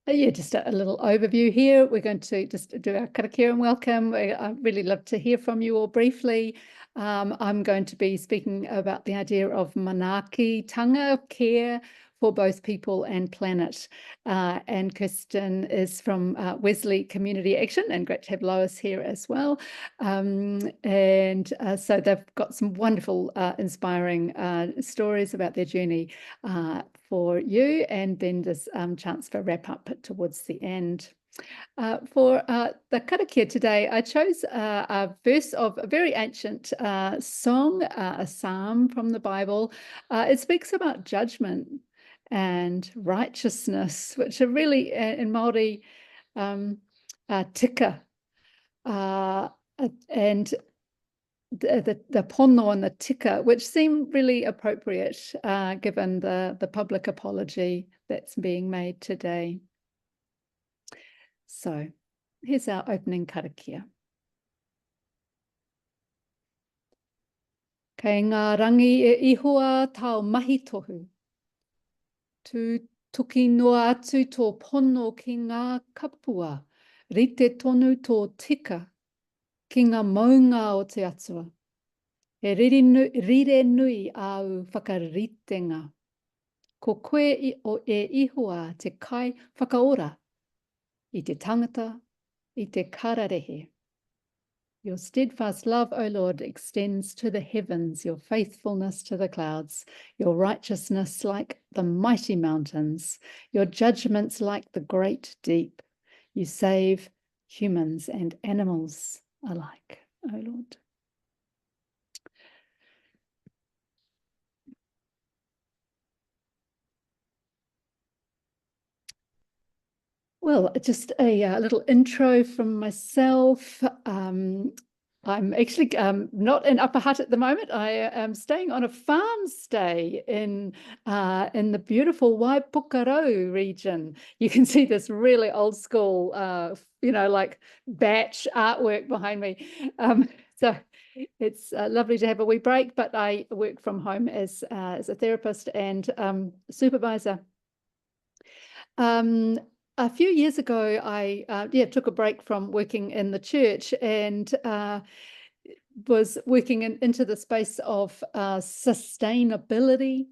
Yeah, just a little overview here. We're going to just do our karakia and welcome. I'd really love to hear from you all briefly. I'm going to be speaking about the idea of manaakitanga, care for both people and planet. And Kirsten is from Wesley Community Action, and great to have Lois here as well. So they've got some wonderful, inspiring stories about their journey for you, and then this chance for wrap up towards the end. For the karakia today, I chose a verse of a very ancient song, a psalm from the Bible. It speaks about judgment and righteousness, which are really in Māori tika, and the pono and the tika, which seem really appropriate given the public apology that's being made today. So here's our opening karakia. Kei ngā rangi e ihua tau mahi tohu. Tu tuki noa atu tō pono ki ngā kapua, rite tonu tō tika, ki ngā maunga o te atua. He rire nui au whakaritenga. Ko koe e ihua te kai whakaora, i te tangata, i te kararehe. Your steadfast love, O Lord, extends to the heavens, your faithfulness to the clouds, your righteousness like the mighty mountains, your judgments like the great deep. You save humans and animals alike, O Lord. Well, just a little intro from myself. I'm actually not in Upper Hutt at the moment. I am staying on a farm stay in the beautiful Waipukarau region. You can see this really old school, like batch artwork behind me. So it's lovely to have a wee break, but I work from home as a therapist and supervisor. A few years ago, I took a break from working in the church and was working into the space of sustainability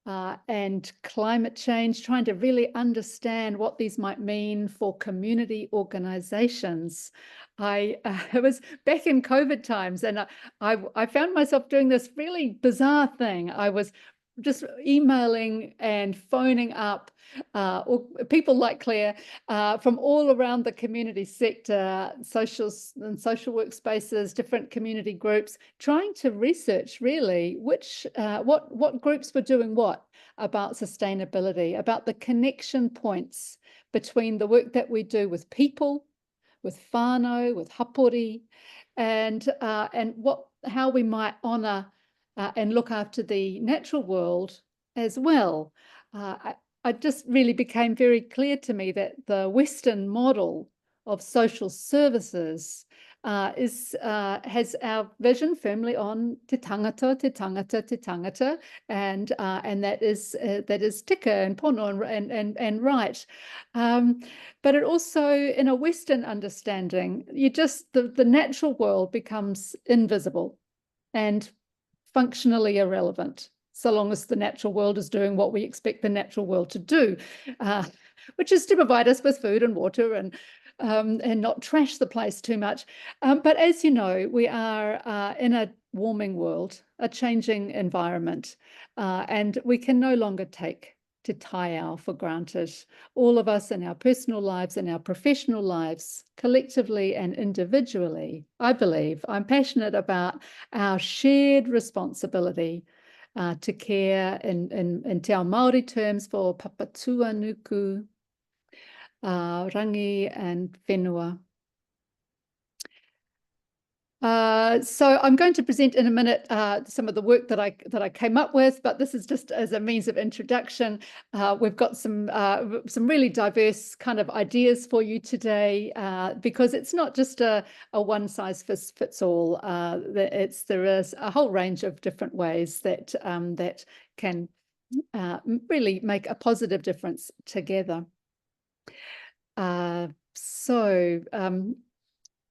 and climate change, trying to really understand what these might mean for community organizations. I was back in COVID times, and I found myself doing this really bizarre thing. I was just emailing and phoning up people like Claire from all around the community sector, social workspaces, different community groups, trying to research really what groups were doing what about sustainability, about the connection points between the work that we do with people, with whānau, with hapori, and how we might honour and look after the natural world as well. It just really became very clear to me that the Western model of social services has our vision firmly on te tangata, te tangata, te tangata, and that is tika and pono and right. But it also, in a Western understanding, the natural world becomes invisible and functionally irrelevant, so long as the natural world is doing what we expect the natural world to do, which is to provide us with food and water and not trash the place too much. But as you know, we are in a warming world, a changing environment, and we can no longer take te Taiao for granted. All of us in our personal lives and our professional lives, collectively and individually, I believe, I'm passionate about our shared responsibility to care in te ao Māori terms for Papatūānuku, rangi and whenua. So I'm going to present in a minute some of the work that I came up with, but this is just as a means of introduction. We've got some really diverse kind of ideas for you today, because it's not just a one size fits all. There is a whole range of different ways that can really make a positive difference together.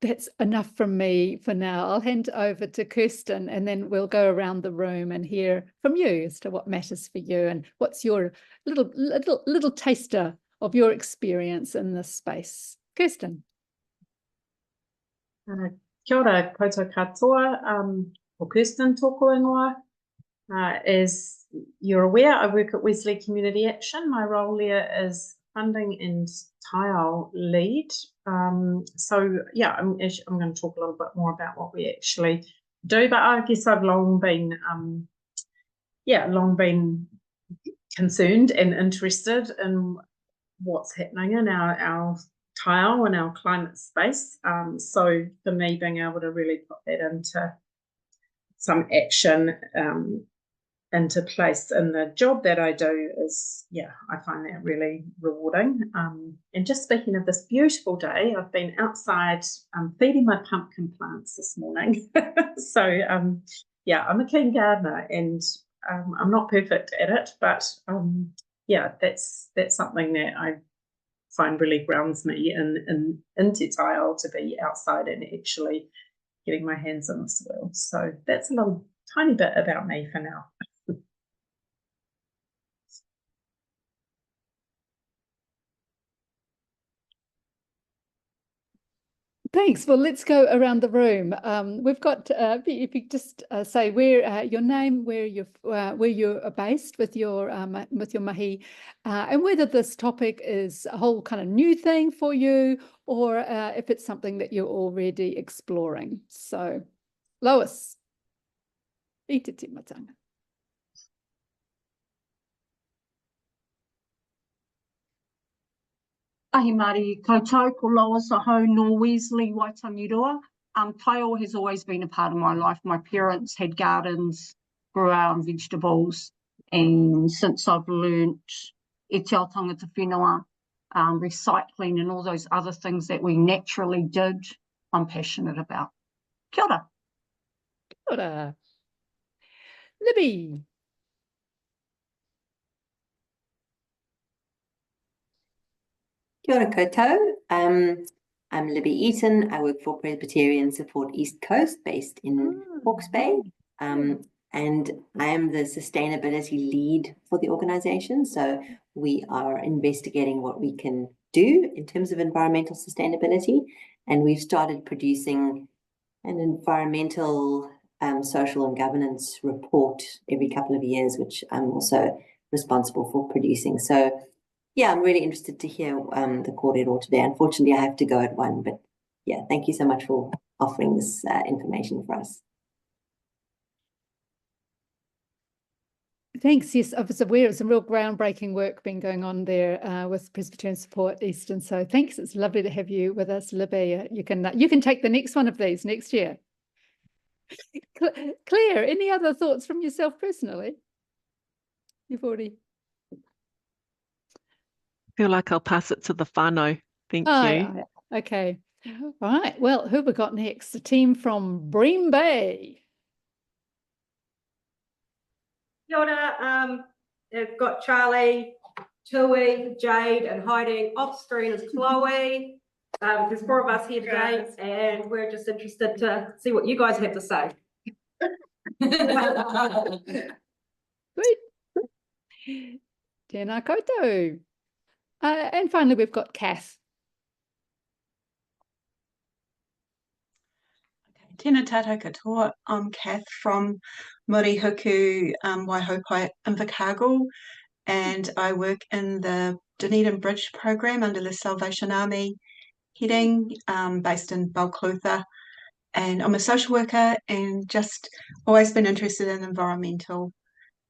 That's enough from me for now. I'll hand over to Kirsten, and then we'll go around the room and hear from you as to what matters for you and what's your little taster of your experience in this space. Kirsten. Kia ora, koutou katoa, or Kirsten tōko ingoa. As you're aware, I work at Wesley Community Action. My role there is funding and Taiao lead. So yeah, I'm going to talk a little bit more about what we actually do, but I guess I've long been concerned and interested in what's happening in our Taiao and our climate space. So for me, being able to really put that into some action into place in the job that I do is, I find that really rewarding. And just speaking of this beautiful day, I've been outside feeding my pumpkin plants this morning. So I'm a keen gardener, and I'm not perfect at it, but that's something that I find really grounds me into Taiao, to be outside and actually getting my hands on the soil. So that's a little tiny bit about me for now. Thanks. Well, let's go around the room. We've got, if you just say where your name, where you're based with your mahi, and whether this topic is a whole kind of new thing for you, or if it's something that you're already exploring. So, Lois, i te timatanga. Ahi Māori koutou, ko Lois ahau no Wesley Waitangiroa. Taiao has always been a part of my life. My parents had gardens, grew our own vegetables, and since I've learnt e te ao tangata whenua, recycling and all those other things that we naturally did, I'm passionate about. Kia ora. Kia ora. Libby. Kia ora koutou. I'm Libby Eaton. I work for Presbyterian Support East Coast, based in Hawke's Bay. And I am the sustainability lead for the organization. So we are investigating what we can do in terms of environmental sustainability. And we've started producing an environmental, social and governance report every couple of years, which I'm also responsible for producing. So yeah, I'm really interested to hear the kōrero today. Unfortunately, I have to go at 1, but yeah, thank you so much for offering this information for us. Thanks. Yes, I was aware of some real groundbreaking work being going on there with Presbyterian Support Eastern. So thanks. It's lovely to have you with us, Libby. You can take the next one of these next year. Claire, any other thoughts from yourself personally? You've already. Feel like I'll pass it to the whānau. Thank you. Okay. All right. Well, who have we got next? The team from Bream Bay. Kia ora. I've got Charlie, Tui, Jade, and hiding off screen is Chloe. There's 4 of us here today, and we're just interested to see what you guys have to say. Great. Tēnā koutou. And finally, we've got Kath. Tēnā tātou katoa. I'm Kath from Murihuku, Waihopai, Invercargill, and I work in the Dunedin Bridge program under the Salvation Army heading, based in Balclutha. And I'm a social worker and just always been interested in environmental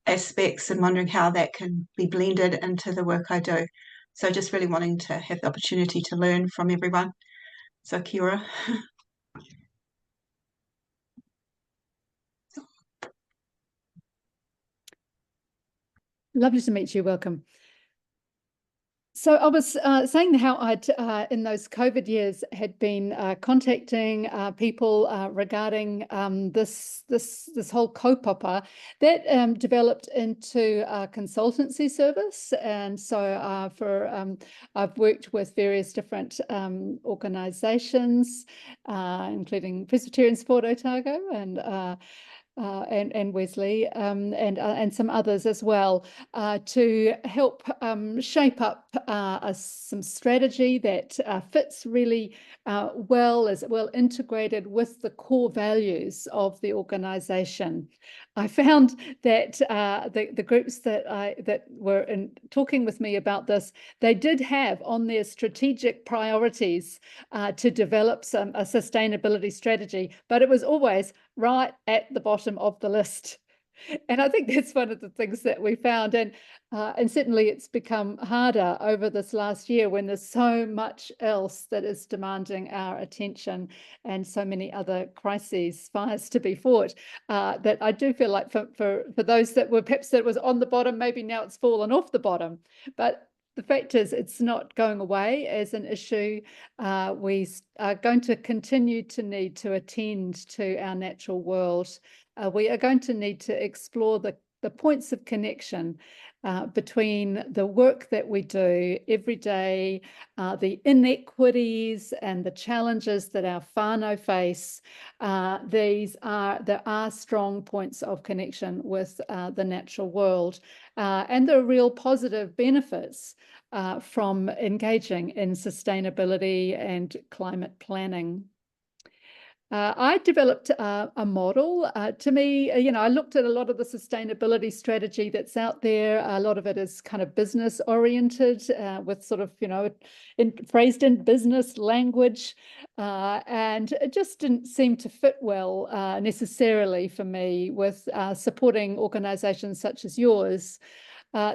aspects and wondering how that can be blended into the work I do. So just really wanting to have the opportunity to learn from everyone. So kia ora. Lovely to meet you. Welcome. So I was saying how I'd, in those COVID years, had been contacting people regarding this whole kaupapa that developed into a consultancy service. And so I've worked with various different organisations, including Presbyterian Sport Otago and Wesley and some others as well, to help shape up some strategy that fits really is well integrated with the core values of the organisation. I found that the groups that were talking with me about this, they did have on their strategic priorities to develop a sustainability strategy, but it was always right at the bottom of the list. And I think that's one of the things that we found. And certainly it's become harder over this last year when there's so much else that is demanding our attention and so many other fires to be fought, that I do feel like for those that were perhaps that was on the bottom, maybe now it's fallen off the bottom. But the fact is, it's not going away as an issue. We are going to continue to need to attend to our natural world. We are going to need to explore the points of connection between the work that we do every day, the inequities and the challenges that our whānau face. There are strong points of connection with the natural world, and there are real positive benefits from engaging in sustainability and climate planning. I developed a model. To me, I looked at a lot of the sustainability strategy that's out there. A lot of it is kind of business oriented, with sort of, phrased in business language, and it just didn't seem to fit well necessarily for me with supporting organisations such as yours.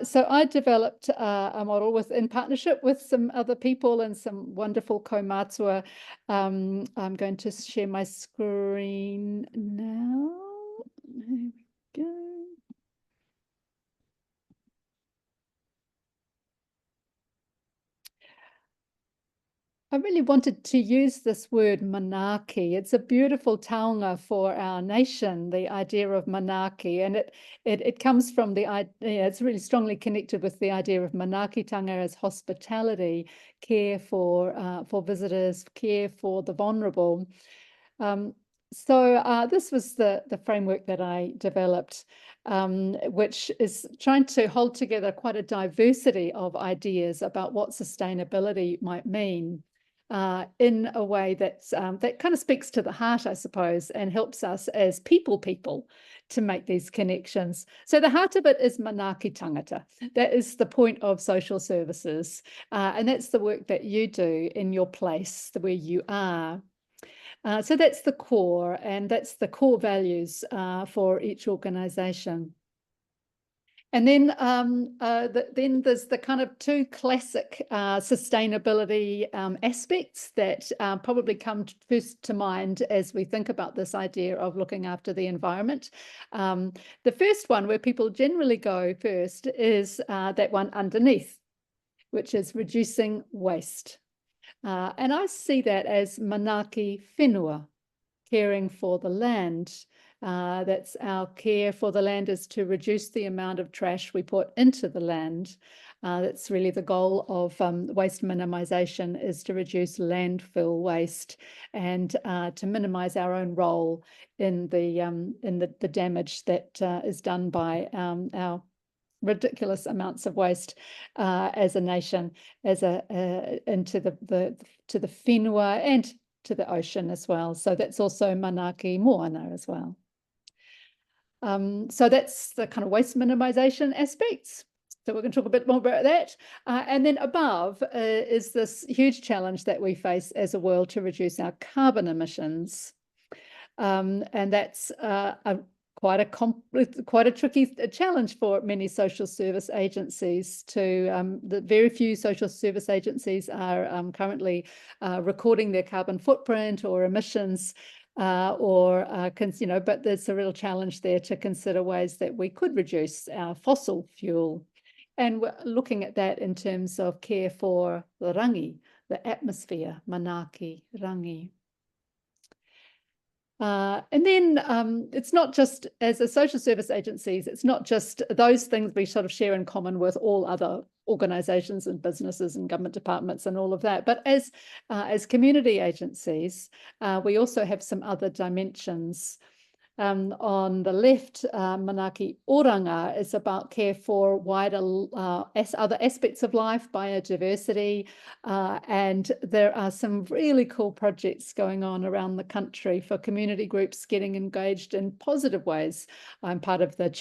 So I developed a model in partnership with some other people and some wonderful kaumātua. I'm going to share my screen now. There we go. I really wanted to use this word manaaki. It's a beautiful taonga for our nation, the idea of manaaki, and it comes from it's really strongly connected with the idea of manaakitanga as hospitality, care for visitors, care for the vulnerable. So this was the framework that I developed, which is trying to hold together quite a diversity of ideas about what sustainability might mean. In a way that kind of speaks to the heart, I suppose, and helps us as people to make these connections. So the heart of it is manaaki tangata. That is the point of social services, and that's the work that you do in your place, where you are. So that's the core, and that's the core values for each organisation. And then then there's the kind of two classic sustainability aspects that probably come first to mind as we think about this idea of looking after the environment. The first one, where people generally go first, is that one underneath, which is reducing waste. And I see that as manaaki whenua, caring for the land. That's our care for the land, is to reduce the amount of trash we put into the land. That's really the goal of waste minimisation, is to reduce landfill waste and to minimise our own role in the damage that is done by our ridiculous amounts of waste as a nation, into the whenua and to the ocean as well. So that's also manaaki moana as well. So that's the kind of waste minimisation aspects. So we're going to talk a bit more about that. And then above is this huge challenge that we face as a world to reduce our carbon emissions. And that's quite a tricky challenge for many social service agencies. The very few social service agencies are currently recording their carbon footprint or emissions. But there's a real challenge there to consider ways that we could reduce our fossil fuel And we're looking at that in terms of care for the rangi, the atmosphere, manaaki, rangi. And then it's not just, as a social service agencies, it's not just those things we sort of share in common with all other organisations and businesses and government departments and all of that. But as community agencies, we also have some other dimensions. On the left, Manaaki Oranga is about care for wider other aspects of life, biodiversity, and there are some really cool projects going on around the country for community groups getting engaged in positive ways. I'm part of the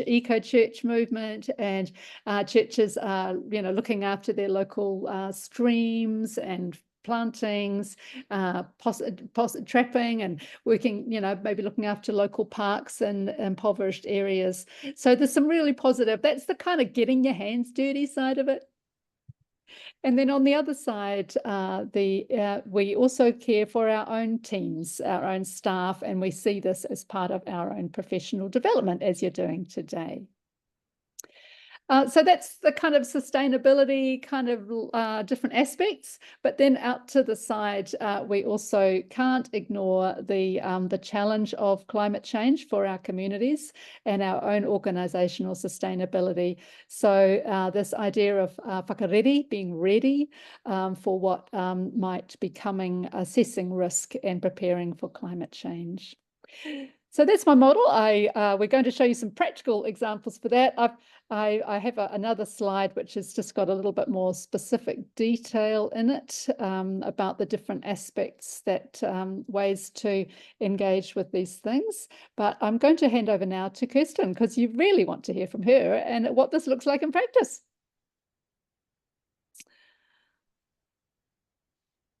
eco-church movement, and churches are, looking after their local streams and plantings, trapping and working, maybe looking after local parks and impoverished areas. So there's some really positive, that's the kind of getting your hands dirty side of it. And then on the other side, we also care for our own teams, our own staff, and we see this as part of our own professional development, as you're doing today. So that's the kind of sustainability kind of different aspects, but then out to the side, we also can't ignore the challenge of climate change for our communities and our own organisational sustainability. So this idea of whakarere, being ready for what might be coming, assessing risk and preparing for climate change. So that's my model. We're going to show you some practical examples for that. I have another slide which has just got a little bit more specific detail in it about the different aspects ways to engage with these things. But I'm going to hand over now to Kirsten because you really want to hear from her and what this looks like in practice.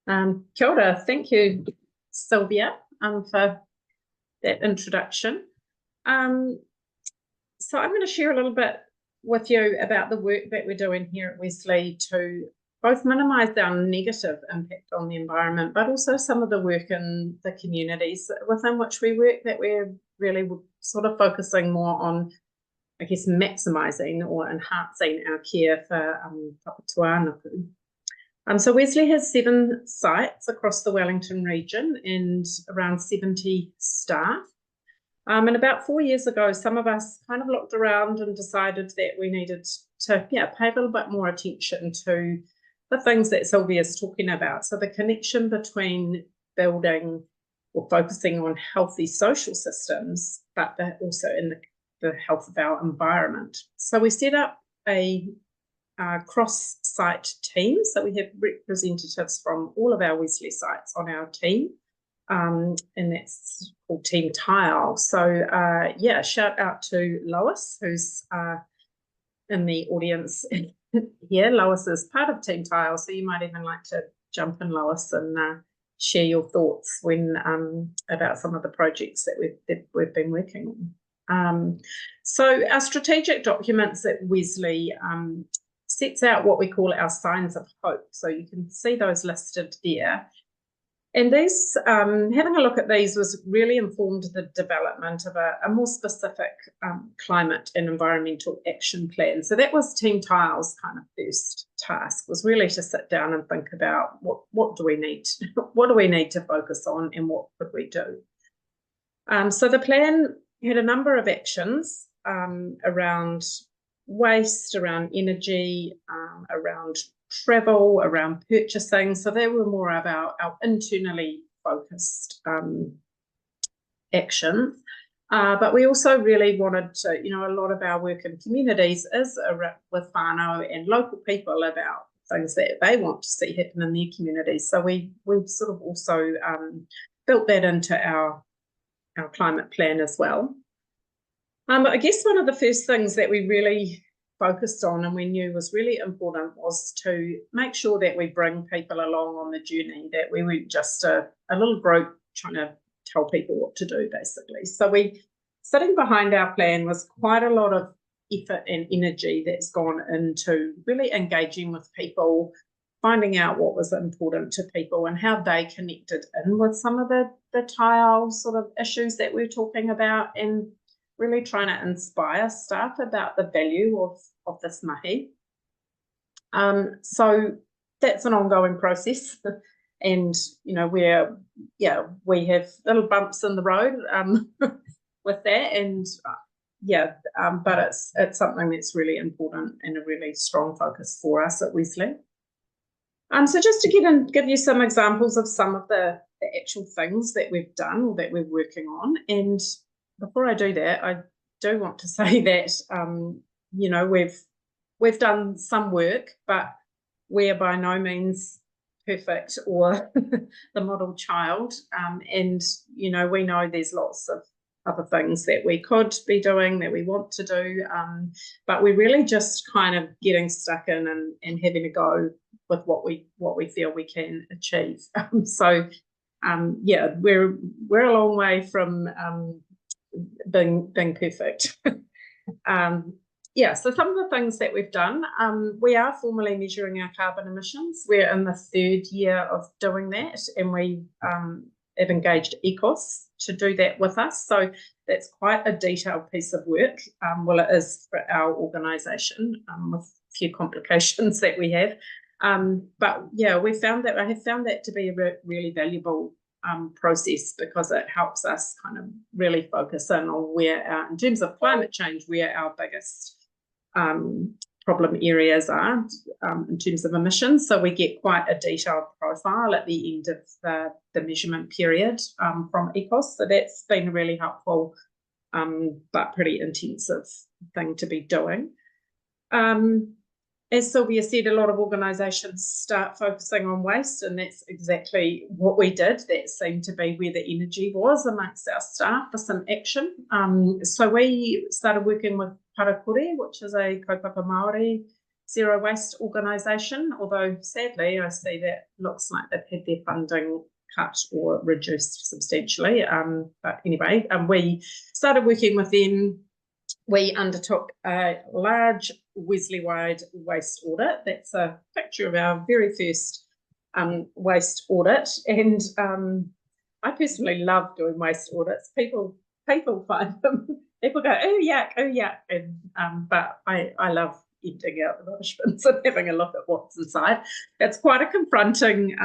Kia ora. Thank you, Silvia, for that introduction. So I'm going to share a little bit with you about the work that we're doing here at Wesley to both minimise our negative impact on the environment, but also some of the work in the communities within which we work that we're really sort of focusing more on, I guess, maximising or enhancing our care for Papatūānuku. So Wesley has 7 sites across the Wellington region and around 70 staff. And about 4 years ago, some of us kind of looked around and decided that we needed to pay a little bit more attention to the things that Silvia's talking about. So the connection between building or focusing on healthy social systems, but also in the health of our environment. So we set up a cross-site team. So we have representatives from all of our Wesley sites on our team. And that's called Team Taiao. So shout out to Lois, who's in the audience here. Lois is part of Team Taiao, so you might even like to jump in, Lois, and share your thoughts about some of the projects that we've been working on. So our strategic documents at Wesley sets out what we call our signs of hope. So you can see those listed there. And these, having a look at these was really informed the development of a more specific climate and environmental action plan. So that was Team Taiao's kind of first task, was really to sit down and think about what do we need to focus on and what could we do. So the plan had a number of actions around waste, around energy, around travel, around purchasing. So they were more about our internally focused actions. But we also really wanted to, a lot of our work in communities is with whānau and local people about things that they want to see happen in their communities. So we've sort of also built that into our climate plan as well. I guess one of the first things that we really focused on and we knew was really important was to make sure that we bring people along on the journey, that we weren't just a little group trying to tell people what to do, basically. So sitting behind our plan was quite a lot of effort and energy that's gone into really engaging with people, finding out what was important to people and how they connected in with some of the Taiao sort of issues that we're talking about, and really trying to inspire staff about the value of this mahi. So that's an ongoing process. And, you know, we have little bumps in the road with that. And but it's something that's really important and a really strong focus for us at Wesley. So just to give you some examples of some of the actual things that we've done or that we're working on. And before I do that, I do want to say that, you know, we've done some work, but we're by no means perfect or the model child. And, you know, we know there's lots of other things that we could be doing, that we want to do, but we're really just kind of getting stuck in and having a go with what we feel we can achieve. So we're a long way from being perfect. So some of the things that we've done, we are formally measuring our carbon emissions. We're in the 3rd year of doing that, and we have engaged ECOS to do that with us. So that's quite a detailed piece of work. Well, it is for our organisation, with a few complications that we have. But yeah, I have found that to be a really valuable process, because it helps us kind of really focus in on where, in terms of climate change, where our biggest problem areas are in terms of emissions. So we get quite a detailed profile at the end of the measurement period from ECOS. So that's been a really helpful but pretty intensive thing to be doing. As Silvia said, a lot of organisations start focusing on waste, and that's exactly what we did. That seemed to be where the energy was amongst our staff for some action. So we started working with Papatūānuku, which is a kaupapa Māori zero waste organisation, although sadly I see that looks like they've had their funding cut or reduced substantially. But anyway, we started working with them. We undertook a large Wesley-wide waste audit. That's a picture of our very first waste audit. And I personally love doing waste audits. People find them. People go, oh yuck, oh yuck. And, but I love emptying out the rubbish bins and having a look at what's inside. It's quite a confronting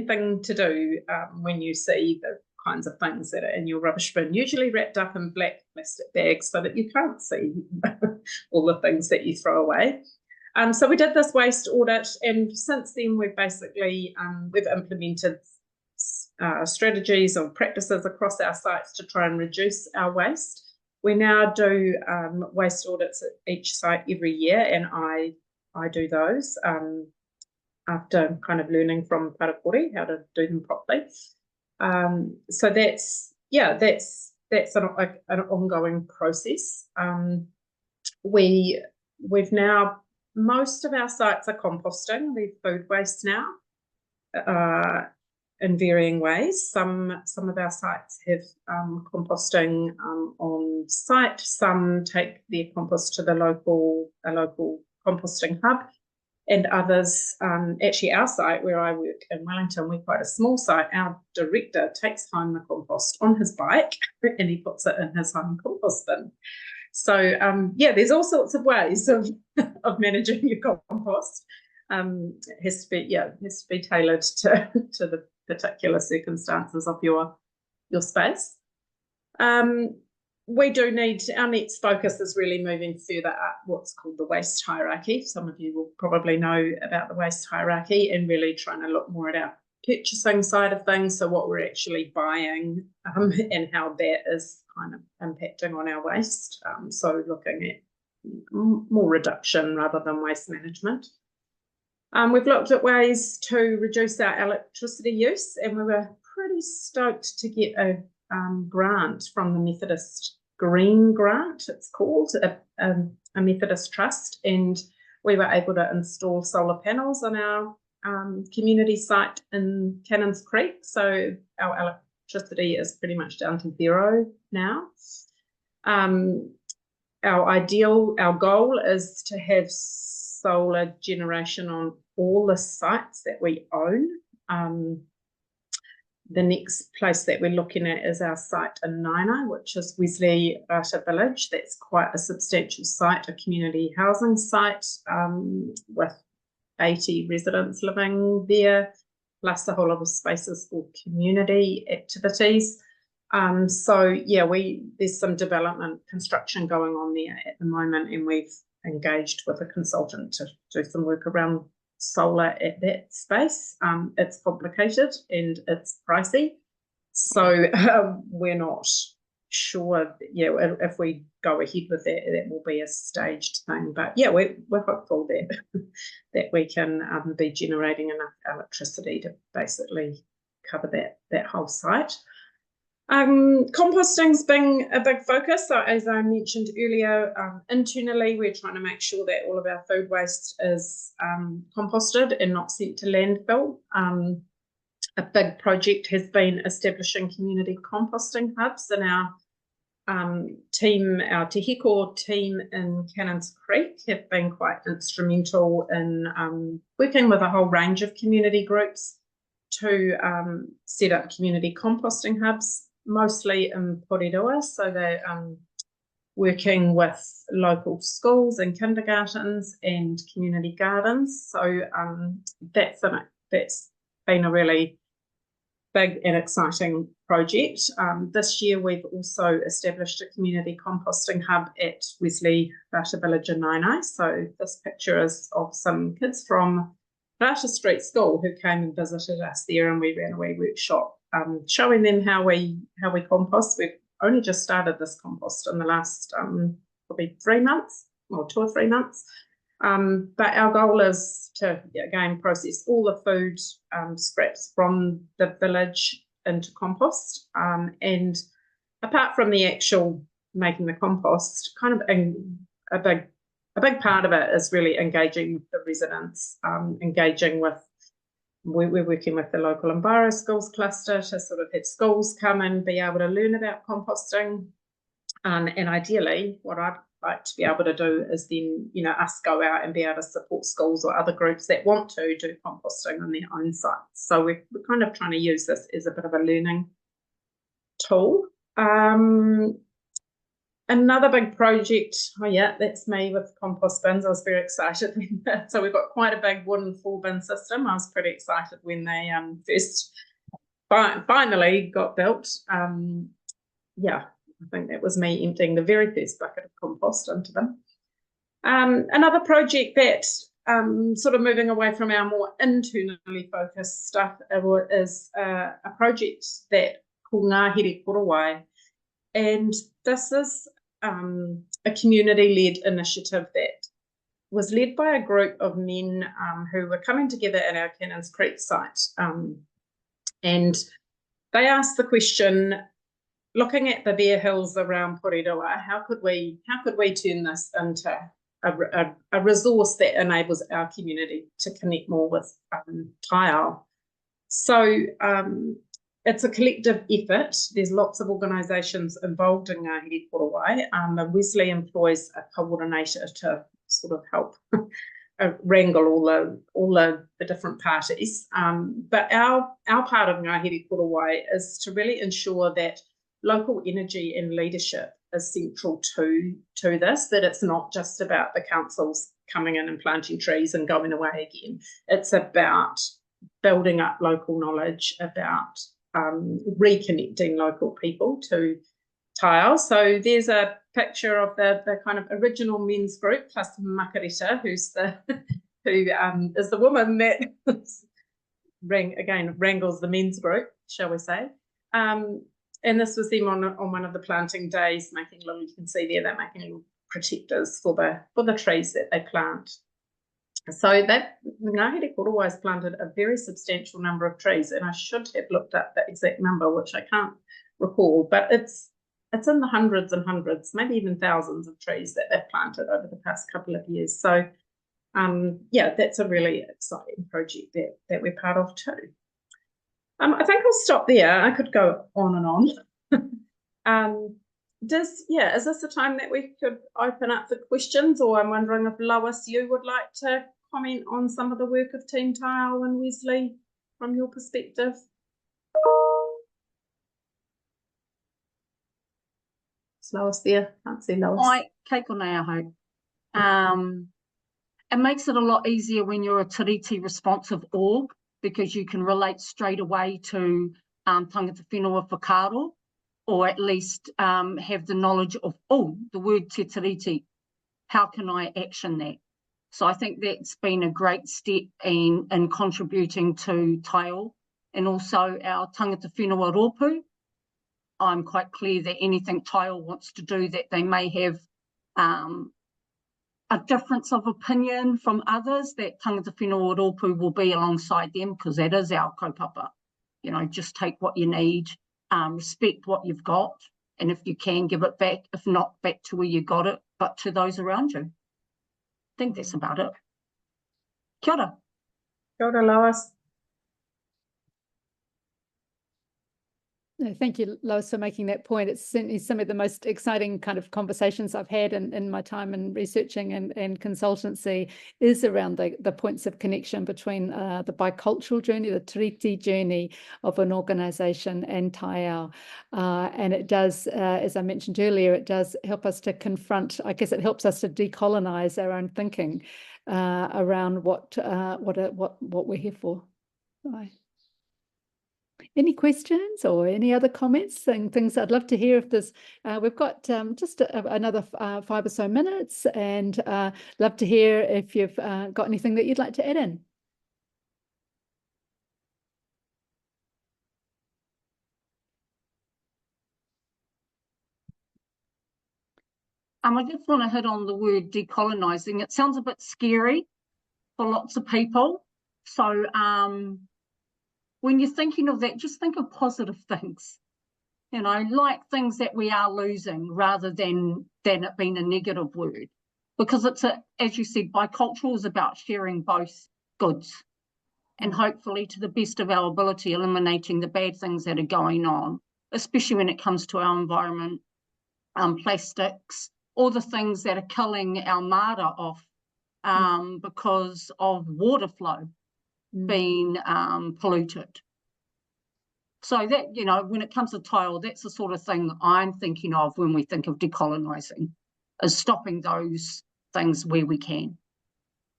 thing to do when you see the kinds of things that are in your rubbish bin, usually wrapped up in black plastic bags so that you can't see all the things that you throw away. So we did this waste audit, and since then we've basically we've implemented strategies or practices across our sites to try and reduce our waste. We now do waste audits at each site every year, and I do those after kind of learning from Papatūānuku how to do them properly. So that's an ongoing process. We've now, most of our sites are composting their food waste now in varying ways. Some of our sites have composting on site. Some take their compost to a local composting hub. And others, actually our site where I work in Wellington, we're quite a small site. Our director takes home the compost on his bike and he puts it in his home compost bin. So there's all sorts of ways of managing your compost. It has to be tailored to the particular circumstances of your space. We do need, our next focus is really moving further up what's called the waste hierarchy. Some of you will probably know about the waste hierarchy, and really trying to look more at our purchasing side of things, so what we're actually buying and how that is kind of impacting on our waste. So looking at more reduction rather than waste management. We've looked at ways to reduce our electricity use, and we were pretty stoked to get a grant from the Methodist Green Grant, it's called, a Methodist trust, and we were able to install solar panels on our community site in Cannons Creek, so our electricity is pretty much down to zero now. Our goal is to have solar generation on all the sites that we own. The next place that we're looking at is our site in Naina, which is Wesley Village. That's quite a substantial site, a community housing site with 80 residents living there, plus a whole lot of spaces for community activities. So yeah, there's some development construction going on there at the moment, and we've engaged with a consultant to do some work around solar at that space. It's complicated and it's pricey, so we're not sure if we go ahead with that, that will be a staged thing. But yeah, we're hopeful that we can be generating enough electricity to basically cover that whole site. Composting's been a big focus. So as I mentioned earlier, internally we're trying to make sure that all of our food waste is composted and not sent to landfill. A big project has been establishing community composting hubs, and our team, our Te Hiko team in Cannons Creek, have been quite instrumental in working with a whole range of community groups to set up community composting hubs, mostly in Porirua. So they're working with local schools and kindergartens and community gardens. So that's been a really big and exciting project. This year we've also established a community composting hub at Wesley Village in Nainai. So this picture is of some kids from Rata Street School who came and visited us there, and we ran a wee workshop showing them how we compost. We've only just started this compost in the last probably 3 months, or 2 or 3 months. But our goal is to, again, process all the food scraps from the village into compost. And apart from the actual making the compost, kind of a big part of it is really engaging with the residents, we're working with the local Enviro Schools cluster to sort of have schools come and be able to learn about composting. And ideally, what I'd like to be able to do is then, us go out and be able to support schools or other groups that want to do composting on their own sites. So we're kind of trying to use this as a bit of a learning tool. Another big project, that's me with compost bins. I was very excited. So we've got quite a big wooden 4-bin system. I was pretty excited when they first finally got built. I think that was me emptying the very first bucket of compost into them. Another project that sort of moving away from our more internally focused stuff is a project that called Ngāhere Korowai. And this is a community-led initiative that was led by a group of men who were coming together in our Cannons Creek site. And they asked the question, looking at the bare hills around Porirua, how could we turn this into a resource that enables our community to connect more with Taiao? So it's a collective effort. There's lots of organisations involved in Ngāhere Korowai. Wesley employs a coordinator to sort of help wrangle all the different parties. But our part of Ngāhere Korowai is to really ensure that local energy and leadership is central to this, that it's not just about the councils coming in and planting trees and going away again. It's about building up local knowledge, about reconnecting local people to Taiao. So there's a picture of the kind of original men's group plus Makarita, who is the woman that wrangles the men's group, shall we say. And this was them on one of the planting days, you can see there, they're making little protectors for the trees that they plant. So Ngāhere Korowai has planted a very substantial number of trees, and I should have looked up the exact number, which I can't recall, but it's in the hundreds and hundreds, maybe even thousands of trees that they've planted over the past couple of years. So that's a really exciting project that we're part of too. I think I'll stop there. I could go on and on. Is this the time that we could open up for questions, or I'm wondering if Lois, you would like to comment on some of the work of Team Taiao and Wesley from your perspective? Is Lois there? Can't see Lois. Kai Kōrero. It makes it a lot easier when you're a Tiriti responsive org, because you can relate straight away to tangata whenua whakaaro, or at least have the knowledge of, the word Te Tiriti, how can I action that? So I think that's been a great step in contributing to Taiao and also our tangata whenua rōpū. I'm quite clear that anything Taiao wants to do that they may have a difference of opinion from others, that tangata whenua rōpū will be alongside them, because that is our kaupapa. You know, just take what you need, respect what you've got, and if you can, give it back, if not back to where you got it, but to those around you. I think that's about it. Kia ora. Kia ora, Lois. No, thank you, Lois, for making that point. It's certainly some of the most exciting kind of conversations I've had in my time in researching and consultancy is around the points of connection between the bicultural journey, the Tiriti journey of an organisation and Taiao. And it does, as I mentioned earlier, it does help us to confront, I guess it helps us to decolonise our own thinking around what we're here for. Right. Any questions or any other comments and things I'd love to hear if there's, we've got just another 5 or so minutes, and love to hear if you've got anything that you'd like to add in. I just want to hit on the word decolonising. It sounds a bit scary for lots of people. So when you're thinking of that, just think of positive things, you know, like things that we are losing, rather than it being a negative word. Because it's, as you said, bicultural is about sharing both goods and hopefully to the best of our ability eliminating the bad things that are going on, especially when it comes to our environment, plastics, all the things that are killing our mara off because of water flow being polluted. So that, you know, when it comes to Taiao, that's the sort of thing I'm thinking of when we think of decolonising, is stopping those things where we can.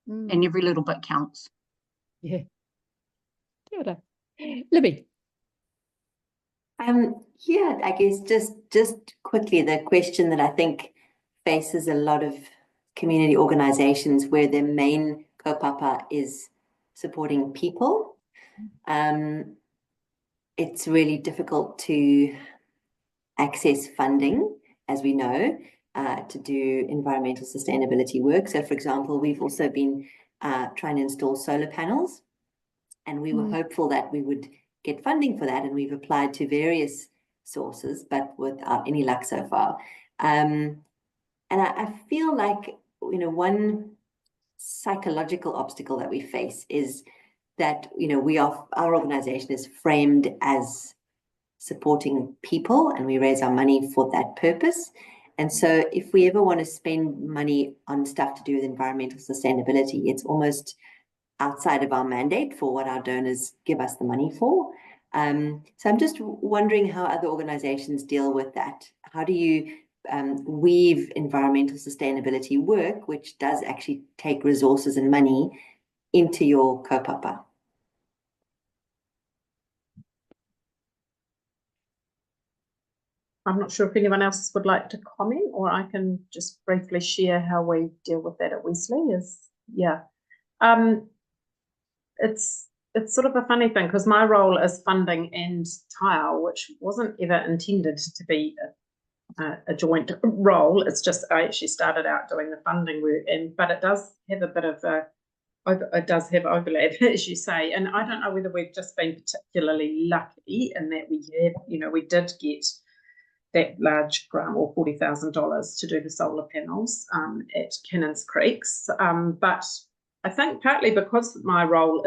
And every little bit counts. Yeah. Kia ora. Libby. Yeah, I guess just quickly, the question that I think faces a lot of community organisations where their main kaupapa is supporting people. It's really difficult to access funding, as we know, to do environmental sustainability work. So, for example, we've also been trying to install solar panels, and we were hopeful that we would get funding for that, and we've applied to various sources, but without any luck so far. And I feel like, you know, one psychological obstacle that we face is that, you know, our organization is framed as supporting people, and we raise our money for that purpose. And so if we ever want to spend money on stuff to do with environmental sustainability, it's almost outside of our mandate for what our donors give us the money for. So I'm just wondering how other organizations deal with that. How do you weave environmental sustainability work, which does actually take resources and money, into your kaupapa? I'm not sure if anyone else would like to comment, or I can just briefly share how we deal with that at Wesley. It's sort of a funny thing, because my role is funding and Taiao, which wasn't ever intended to be a joint role. It's just I actually started out doing the funding work, but it does have a bit of overlap, as you say. And I don't know whether we've just been particularly lucky in that we did get that large grant, or $40,000, to do the solar panels at Cannons Creeks. But I think partly because my role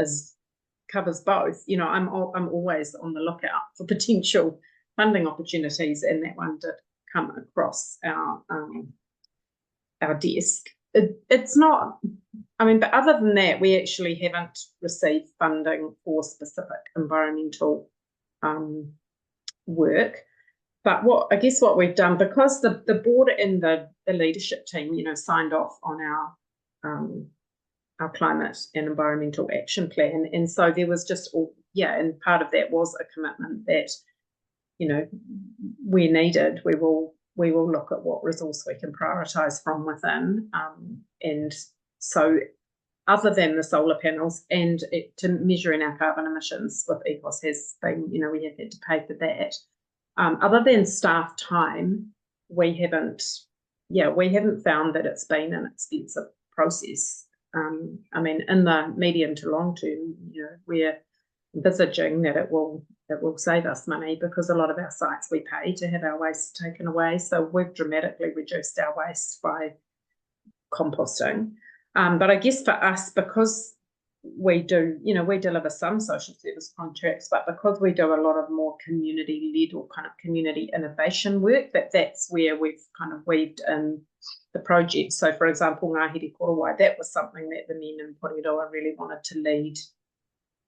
covers both, you know, I'm always on the lookout for potential funding opportunities, and that one did come across our desk. It's not, I mean, but other than that, we actually haven't received funding for specific environmental work. But what we've done, because the board and the leadership team, signed off on our climate and environmental action plan, and so there was just and part of that was a commitment that where needed, we will look at what resource we can prioritise from within, and so other than the solar panels and to measuring our carbon emissions with EPOS has been, we have had to pay for that. Other than staff time, we haven't found that it's been an expensive process. I mean, in the medium to long term, we're envisaging that it will save us money, because a lot of our sites we pay to have our waste taken away. So we've dramatically reduced our waste by composting. But I guess for us, because we do, we deliver some social service contracts, but because we do a lot of more community-led or kind of community innovation work, that's where we've kind of weaved in the project. So, for example, Ngāhere Korowai, that was something that the men in Papatīānuku really wanted to lead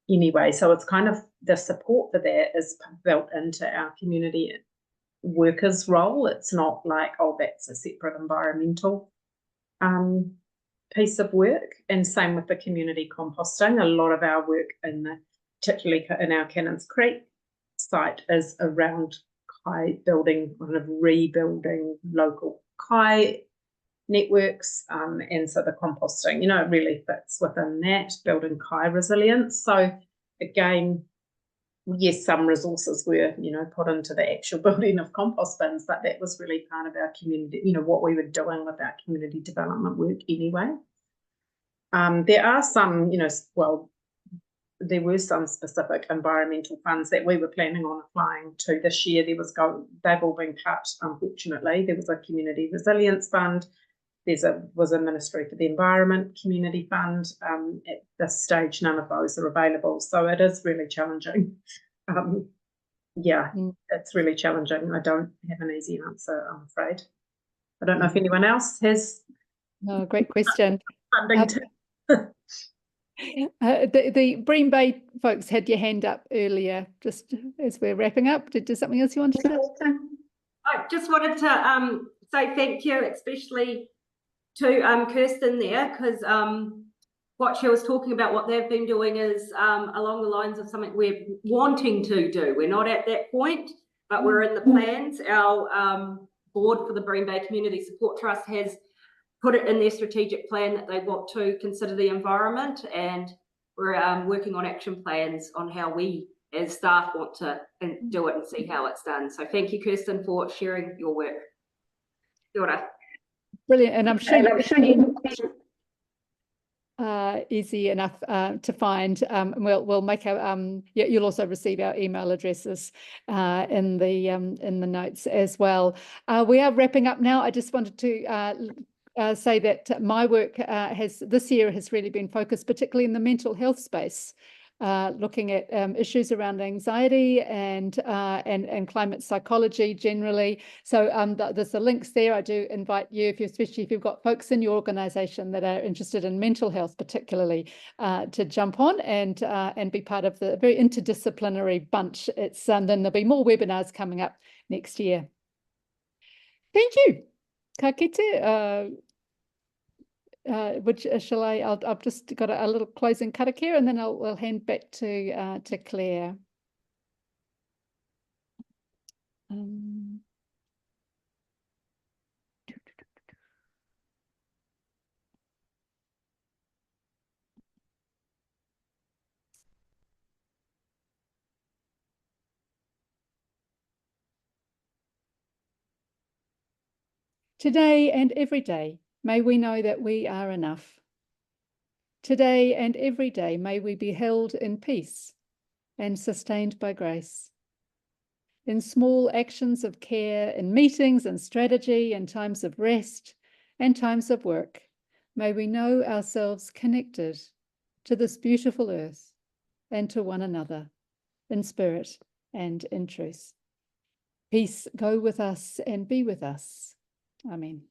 anyway. So it's kind of the support for that is built into our community workers' role. It's not like, that's a separate environmental piece of work. And same with the community composting. A lot of our work particularly in our Cannons Creek site is around Kai building, kind of rebuilding local Kai networks, and so the composting, it really fits within that, building Kai resilience. So again, yes, some resources were, put into the actual building of compost bins, but that was really part of our community, what we were doing with our community development work anyway. There are some, there were some specific environmental funds that we were planning on applying to this year. They've all been cut, unfortunately. There was a community resilience fund. Was a Ministry for the Environment community fund. At this stage, none of those are available. So it is really challenging. It's really challenging. I don't have an easy answer, I'm afraid. I don't know if anyone else has. No, great question. Funding the Bream Bay folks had your hand up earlier, just as we're wrapping up. Did something else you wanted to say? I just wanted to say thank you, especially to Kirsten there, because what she was talking about, what they've been doing is along the lines of something we're wanting to do. We're not at that point, but we're in the plans. Our board for the Bream Bay Community Support Trust has put it in their strategic plan that they want to consider the environment, and we're working on action plans on how we as staff want to do it and see how it's done. So thank you, Kirsten, for sharing your work. Kia ora. Brilliant, and I'm sure easy enough to find. We'll make our you'll also receive our email addresses in the notes as well. We are wrapping up now. I just wanted to say that my work this year has really been focused particularly in the mental health space, looking at issues around anxiety and climate psychology generally. So there's the links there. I do invite you, especially if you've got folks in your organisation that are interested in mental health particularly, to jump on and be part of the very interdisciplinary bunch. It's then there'll be more webinars coming up next year. Thank you. Ka kite. Which shall I? I've just got a little closing karakia, and then I'll hand back to Claire. Today and every day, may we know that we are enough. Today and every day, may we be held in peace and sustained by grace. In small actions of care, in meetings and strategy, in times of rest and times of work, may we know ourselves connected to this beautiful earth and to one another in spirit and in truth. Peace go with us and be with us. Amen.